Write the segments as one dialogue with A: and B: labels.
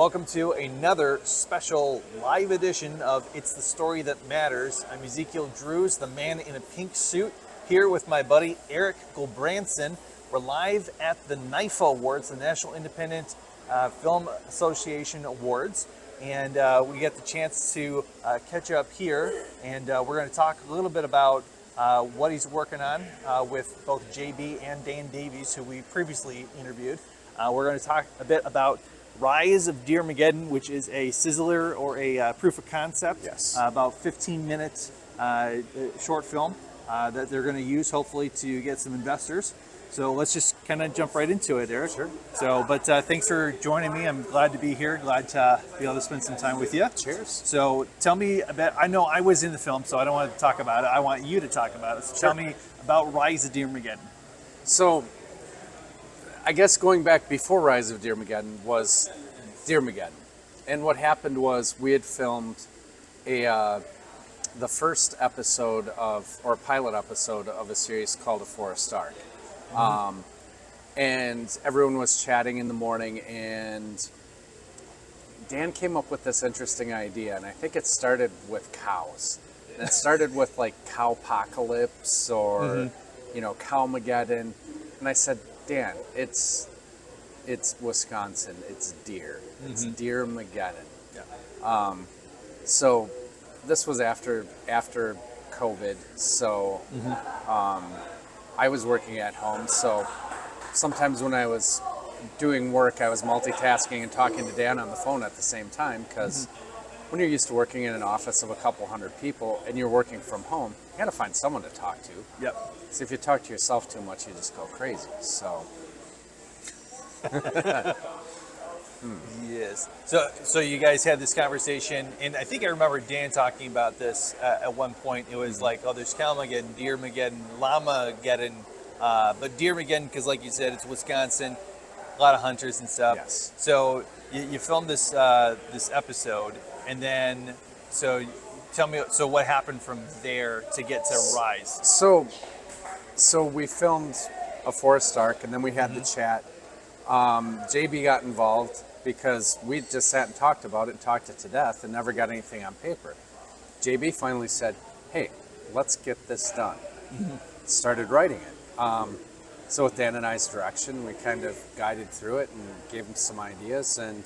A: Welcome to another special live edition of It's the Story That Matters. I'm Ezekiel Drews, the man in a pink suit, here with my buddy Eric Gulbrandsen. We're live at the NIFA Awards, the National Independent Film Association Awards, and we get the chance to catch up here, and we're going to talk a little bit about what he's working on with both JB and Dan Davies, who we previously interviewed. We're going to talk a bit about Rise of Deermageddon, which is a sizzler or a proof of concept, about 15 minutes short film that they're going to use hopefully to get some investors. So let's just kind of jump right into it, Eric.
B: Sure.
A: So, but thanks for joining me. I'm glad to be here. Glad to be able to spend some time with you.
B: Cheers.
A: So tell me about, I know I was in the film, so I don't want to talk about it. I want you to talk about it. So
B: Sure.
A: tell me about Rise of Deermageddon.
B: So, I guess going back before Rise of Deermageddon was Deermageddon. And what happened was we had filmed the first episode or pilot episode of a series called A Forest Ark. And everyone was chatting in the morning, and Dan came up with this interesting idea, and I think it started with cows. And it started with like cowpocalypse or, Cowmageddon. And I said, Dan, it's Wisconsin, it's deer. It's Deermageddon.
A: Yeah.
B: So this was after COVID, so I was working at home, so sometimes when I was doing work, I was multitasking and talking to Dan on the phone at the same time, because when you're used to working in an office of a couple hundred people and you're working from home, you got to find someone to talk to.
A: Yep.
B: So if you talk to yourself too much, you just go crazy. So.
A: Yes. So you guys had this conversation, and I think I remember Dan talking about this at one point. It was like, oh, there's Calmageddon, Deermageddon, Llamageddon, but Deermageddon, because like you said, it's Wisconsin, a lot of hunters and stuff.
B: Yes.
A: So you filmed this this episode, and then so tell me, so what happened from there to get to Rise?
B: So we filmed A Forest Ark, and then we had the chat. JB got involved because we just sat and talked about it and talked it to death and never got anything on paper. JB finally said, hey, let's get this done. Started writing it. So with Dan and I's direction, we kind of guided through it and gave him some ideas, and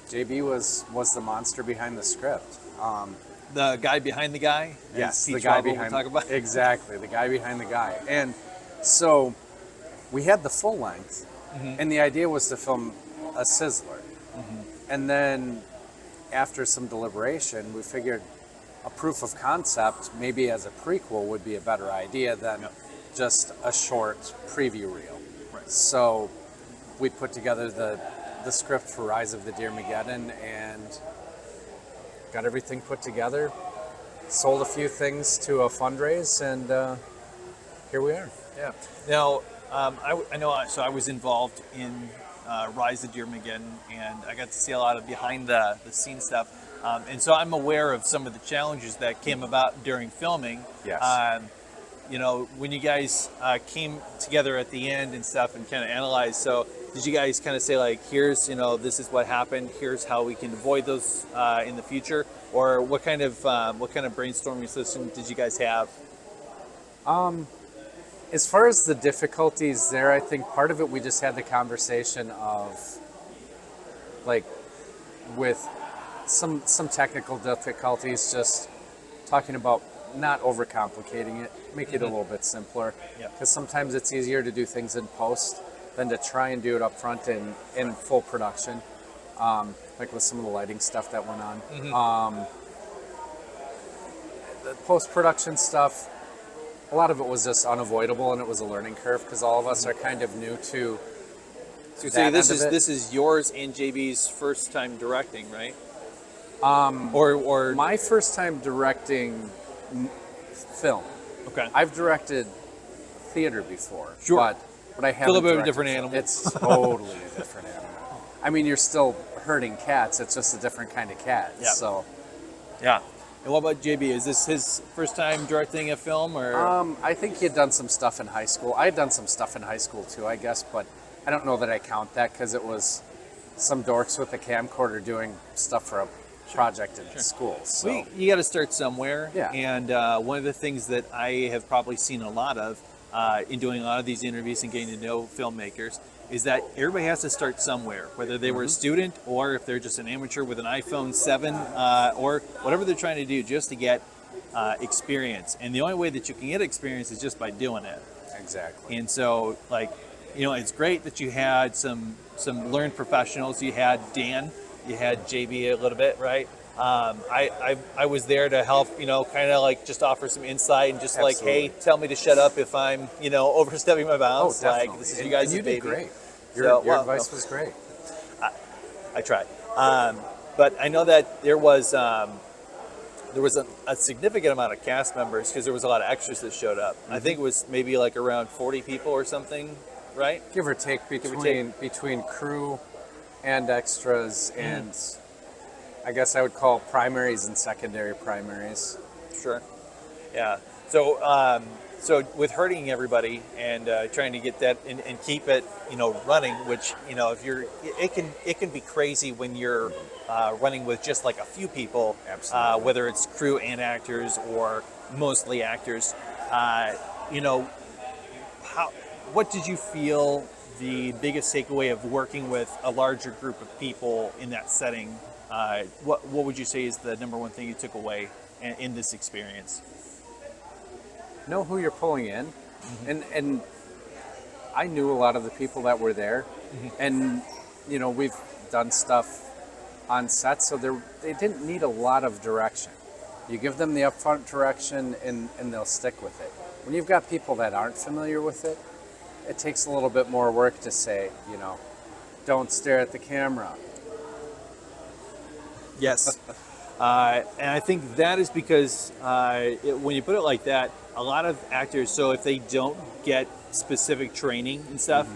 B: JB was the monster behind the script.
A: The guy behind the guy?
B: Yes,
A: the
B: guy behind
A: we'll talk about.
B: Exactly, the guy behind the guy. And so we had the full length, and the idea was to film a sizzler. And then after some deliberation, we figured a proof of concept, maybe as a prequel, would be a better idea than just a short preview reel.
A: Right.
B: So we put together the script for Rise of the Deermageddon and got everything put together, sold a few things to a fundraise, and here we are.
A: Yeah. Now, I know, so I was involved in Rise of Deermageddon, and I got to see a lot of behind the scene stuff. And so I'm aware of some of the challenges that came about during filming.
B: Yes.
A: When you guys came together at the end and stuff and kind of analyzed, so did you guys kind of say like, here's, this is what happened, here's how we can avoid those in the future? Or what kind of brainstorming system did you guys have?
B: As far as the difficulties there, I think part of it, we just had the conversation of, like, with some technical difficulties, just talking about not overcomplicating it, make it a little bit simpler. Because sometimes it's easier to do things in post than to try and do it up front in full production, like with some of the lighting stuff that went on. The post-production stuff, a lot of it was just unavoidable, and it was a learning curve because all of us are kind of new to.
A: So this is yours and JB's first time directing, right? Or
B: my first time directing film.
A: Okay.
B: I've directed theater before,
A: Sure.
B: but I haven't.
A: A little bit of a
B: directed
A: different
B: film.
A: animal.
B: It's totally a different animal. I mean, you're still herding cats. It's just a different kind of cat.
A: Yeah.
B: So.
A: Yeah. And what about JB? Is this his first time directing a film, or?
B: I think he had done some stuff in high school. I had done some stuff in high school too, I guess, but I don't know that I count that because it was some dorks with a camcorder doing stuff for a project in school. So
A: Well, you got to start somewhere.
B: Yeah.
A: And one of the things that I have probably seen a lot of in doing a lot of these interviews and getting to know filmmakers is that everybody has to start somewhere, whether they were a student or if they're just an amateur with an iPhone 7 or whatever they're trying to do just to get experience. And the only way that you can get experience is just by doing it.
B: exactly.
A: And so, like, it's great that you had some learned professionals. You had Dan, you had JB a little bit, right? I was there to help, kind of like just offer some insight and just like, hey, tell me to shut up if I'm, overstepping my bounds.
B: Definitely.
A: Like, this is you guys'
B: you
A: baby.
B: did great.
A: So,
B: Your advice was great.
A: I tried. But I know that there was a significant amount of cast members because there was a lot of extras that showed up. I think it was maybe like around 40 people or something, right?
B: Give or take between crew and extras and I guess I would call primaries and secondary primaries.
A: Sure. Yeah. So with hurting everybody and trying to get that and keep it, running, which, if it can be crazy when you're running with just like a few people, whether it's crew and actors or mostly actors. What did you feel the biggest takeaway of working with a larger group of people in that setting? What would you say is the number one thing you took away in this experience?
B: Know who you're pulling in, and I knew a lot of the people that were there, and we've done stuff on set, so they didn't need a lot of direction. You give them the upfront direction, and they'll stick with it. When you've got people that aren't familiar with it, it takes a little bit more work to say, don't stare at the camera.
A: Yes. And I think that is because when you put it like that, a lot of actors, so if they don't get specific training and stuff,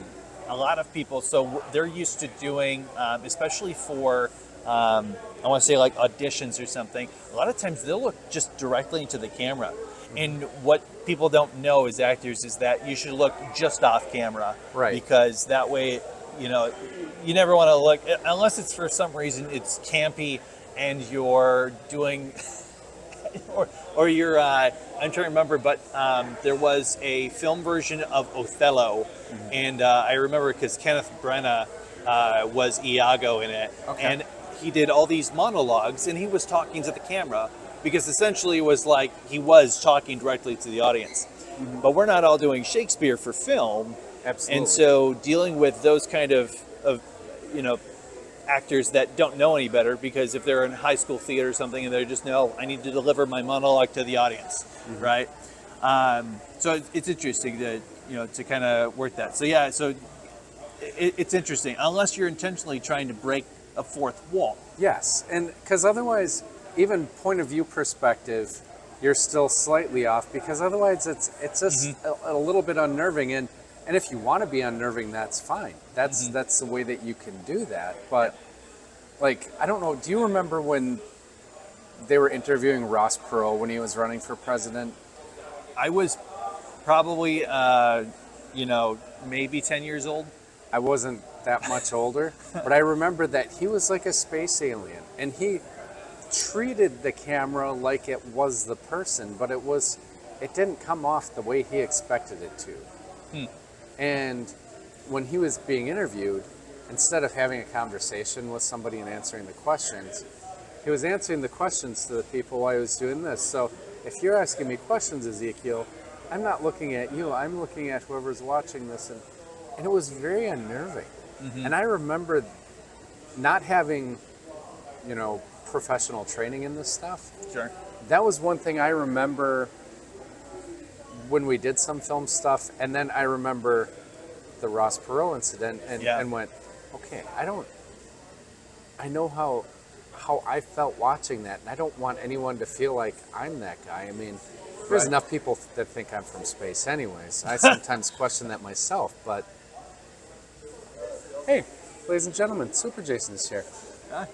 A: a lot of people, so they're used to doing, especially for, I want to say like auditions or something, a lot of times they'll look just directly into the camera. And what people don't know as actors is that you should look just off camera. Right. Because that way, you never want to look, unless it's for some reason it's campy and you're doing, or you're, I'm trying to remember, but there was a film version of Othello, and I remember because Kenneth Branagh was Iago in it, and he did all these monologues, and he was talking to the camera, because essentially it was like he was talking directly to the audience. But we're not all doing Shakespeare for film. Absolutely. And so dealing with those kind of actors that don't know any better, because if they're in high school theater or something and they just know, I need to deliver my monologue to the audience, right? So it's interesting to kind of work that. So yeah, so it's interesting, unless you're intentionally trying to break a fourth wall.
B: Yes, and because otherwise, even point of view perspective, you're still slightly off, because otherwise it's just a little bit unnerving. And if you want to be unnerving, that's fine. That's the way that you can do that. But like, I don't know, do you remember when they were interviewing Ross Perot when he was running for president?
A: I was probably, maybe 10 years old.
B: I wasn't that much older, but I remember that he was like a space alien, and he treated the camera like it was the person, but it didn't come off the way he expected it to. And when he was being interviewed, instead of having a conversation with somebody and answering the questions, he was answering the questions to the people while he was doing this. So if you're asking me questions, Ezekiel, I'm not looking at you, I'm looking at whoever's watching this, and it was very unnerving. And I remember not having, professional training in this stuff.
A: Sure.
B: That was one thing I remember when we did some film stuff, and then I remember the Ross Perot incident and went, okay, I know how I felt watching that, and I don't want anyone to feel like I'm that guy. I mean, there's enough people that think I'm from space anyways. I sometimes question that myself, but hey, ladies and gentlemen, Super Jason's here.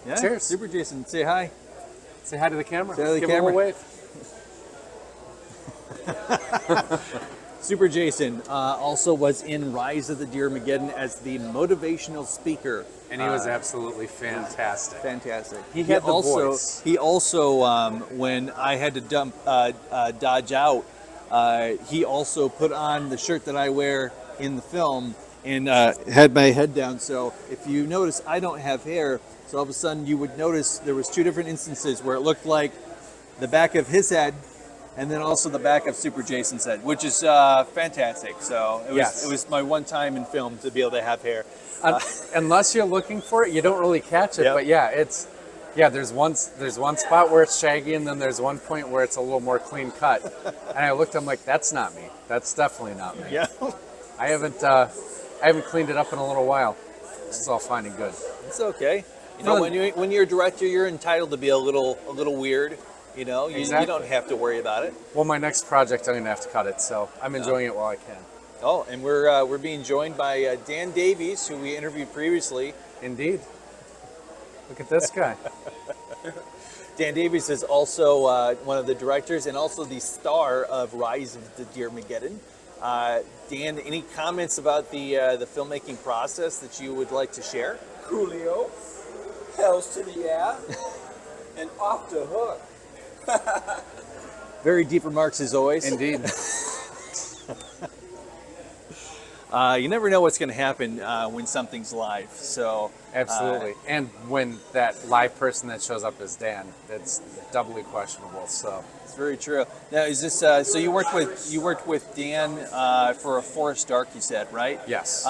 A: Yeah.
B: Cheers.
A: Super Jason, say hi.
B: Say hi to the camera.
A: Say hi to the
B: Give
A: camera.
B: him a wave.
A: Super Jason also was in Rise of the Deermageddon as the motivational speaker.
B: And he was absolutely fantastic.
A: Fantastic.
B: He had the voice.
A: He also, when I had to dodge out, he also put on the shirt that I wear in the film and had my head down. So if you notice, I don't have hair. So all of a sudden, you would notice there was two different instances where it looked like the back of his head, and then also the back of Super Jason's head, which is fantastic. So it was my one time in film to be able to have hair.
B: Unless you're looking for it, you don't really catch it.
A: Yep.
B: But yeah, there's one spot where it's shaggy, and then there's one point where it's a little more clean cut. And I looked, I'm like, that's not me. That's definitely not me.
A: Yeah,
B: I haven't cleaned it up in a little while. It's all fine and good.
A: it's okay. You know, when you're a director, you're entitled to be a little weird. You know, you don't have to worry about it.
B: Well, my next project, I'm gonna have to cut it, so I'm enjoying it while I can.
A: Oh, and we're being joined by Dan Davies, who we interviewed previously.
B: Indeed. Look at this guy.
A: Dan Davies is also one of the directors and also the star of Rise of the Deermageddon. Dan, any comments about the filmmaking process that you would like to share?
C: Coolio, hells to the yeah, and off the hook.
A: Very deep remarks as always.
B: Indeed.
A: You never know what's going to happen when something's live. So
B: Absolutely. And when that live person that shows up is Dan, it's doubly questionable. So
A: it's very true. Now, is this so? You worked with Dan for a Forest Dark, you said, right?
B: yes.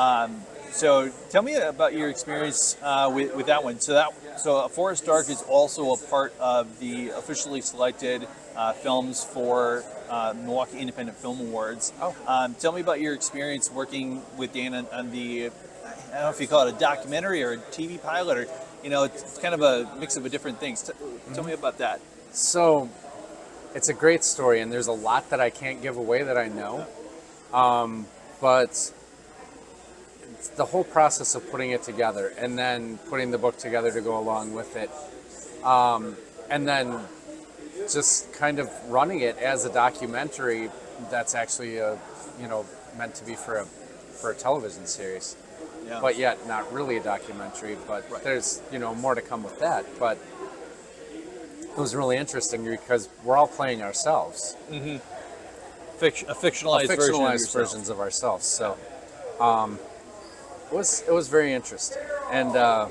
A: So tell me about your experience with that one. So a Forest Dark is also a part of the officially selected films for Milwaukee Independent Film Awards.
B: Oh.
A: Tell me about your experience working with Dan on the, I don't know if you call it a documentary or a TV pilot, or it's kind of a mix of different things. Tell me about that.
B: So it's a great story, and there's a lot that I can't give away that I know. But the whole process of putting it together and then putting the book together to go along with it, and then just kind of running it as a documentary that's actually meant to be for a television series, but yet not really a documentary, but there's more to come with that. But it was really interesting because we're all playing ourselves.
A: Mm-hmm. Fictionalized
B: versions of ourselves. So it was very interesting, and I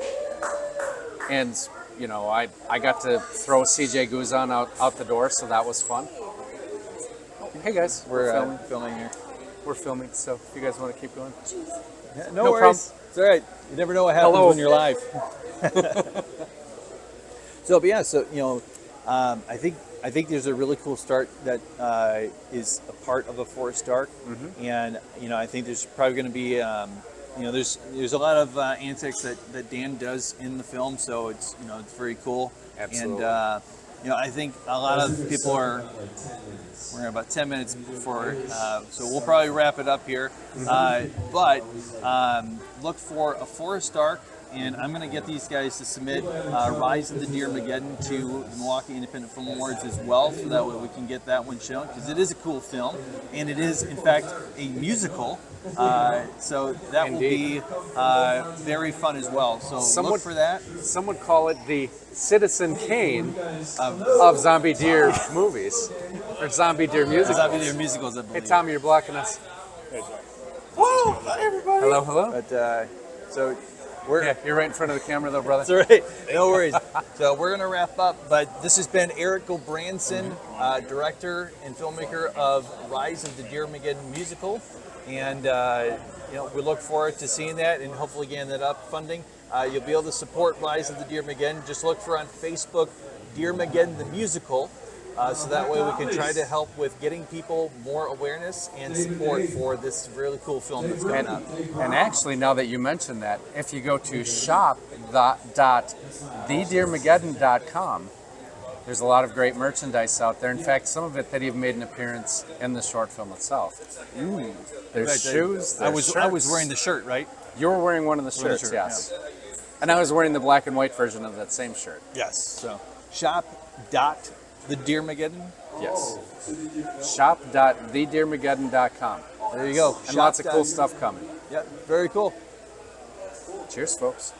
B: got to throw CJ Guzan out the door, so that was fun. Hey guys,
A: We're filming here.
B: We're filming, so if you guys want to keep going.
A: Yeah,
B: No
A: no worries.
B: problem.
A: It's all right. You never know what happens
B: Hello.
A: when you're live. I think there's a really cool start that is a part of a Forest Dark, and I think there's probably going to be there's a lot of antics that Dan does in the film, so it's it's very cool.
B: Absolutely.
A: And I think a lot of people we're about 10 minutes before, so we'll probably wrap it up here. But look for a Forest Dark, and I'm going to get these guys to submit Rise of the Deermageddon to the Milwaukee Independent Film Awards as well, so that way we can get that one shown, because it is a cool film, and it is, in fact, a musical. So that
B: Indeed.
A: will be very fun as well. So look for that.
B: Some would call it the Citizen Kane of zombie deer movies, or zombie deer musicals.
A: Zombie Deer musicals, I believe.
B: Hey Tommy, you're blocking us.
C: Whoa, hi everybody.
B: Hello, hello.
A: But so
B: Yeah, you're right in front of the camera, though, brother.
A: That's all right. No worries. So we're going to wrap up, but this has been Eric Gulbrandsen, director and filmmaker of Rise of the Deermageddon musical, and we look forward to seeing that and hopefully getting that up funding. You'll be able to support Rise of the Deermageddon. Just look for on Facebook Deermageddon the musical. So that way we can try to help with getting people more awareness and support for this really cool film that's coming up.
B: And actually, now that you mention that, if you go to shop.thedeermageddon.com, there's a lot of great merchandise out there. In fact, some of it that even made an appearance in the short film itself.
A: Ooh.
B: There's shoes,
A: I
B: there's
A: was
B: shirts.
A: wearing the shirt, right?
B: You were wearing one of the
A: Wearing the
B: shirts,
A: shirt,
B: yes. And I was wearing the black and white version of that same shirt.
A: Yes. So shop.thedeermageddon.
B: Yes. Shop.thedeermageddon.com.
A: There you go.
B: And lots of cool
A: Shot,
B: stuff coming.
A: Yeah, very cool.
B: Cheers, folks.